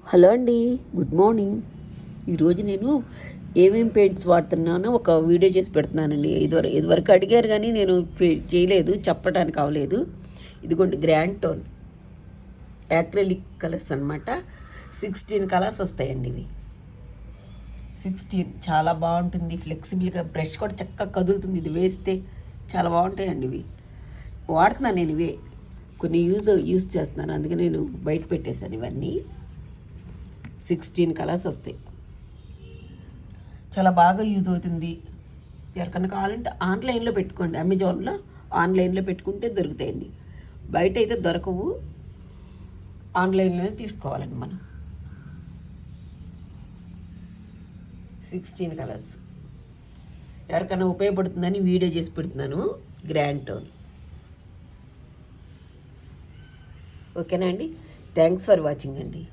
Hello అండి, good morning. ఈరోజు నేను ఏమేం పెయింట్స్ వాడుతున్నానో ఒక వీడియో చేసి పెడుతున్నానండి. ఇదివరకు అడిగారు కానీ నేను చేయలేదు, చెప్పడానికి అవ్వలేదు. ఇదిగోండి గ్రాండ్ టోన్ యాక్రిలిక్ కలర్స్ అనమాట. 16 కలర్స్ వస్తాయండి ఇవి. 16 చాలా బాగుంటుంది, ఫ్లెక్సిబుల్గా, బ్రష్ కూడా చక్కగా కదులుతుంది. ఇది వేస్తే చాలా బాగుంటాయండి ఇవి. వాడుతున్నాను నేను ఇవే, కొన్ని యూజ్ చేస్తున్నాను, అందుకే నేను బయట పెట్టేశాను ఇవన్నీ. 16 కలర్స్ వస్తాయి, చాలా బాగా యూజ్ అవుతుంది. ఎవరికన్నా కావాలంటే ఆన్లైన్లో పెట్టుకోండి, అమెజాన్లో ఆన్లైన్లో పెట్టుకుంటే దొరుకుతాయండి. బయట అయితే దొరకవు, ఆన్లైన్లోనే తీసుకోవాలండి మనం. 16 కలర్స్ ఎవరికైనా ఉపయోగపడుతుందని వీడియో చేసి పెడుతున్నాను. Grand tone. ఓకేనా అండి, థ్యాంక్స్ ఫర్ వాచింగ్ అండి.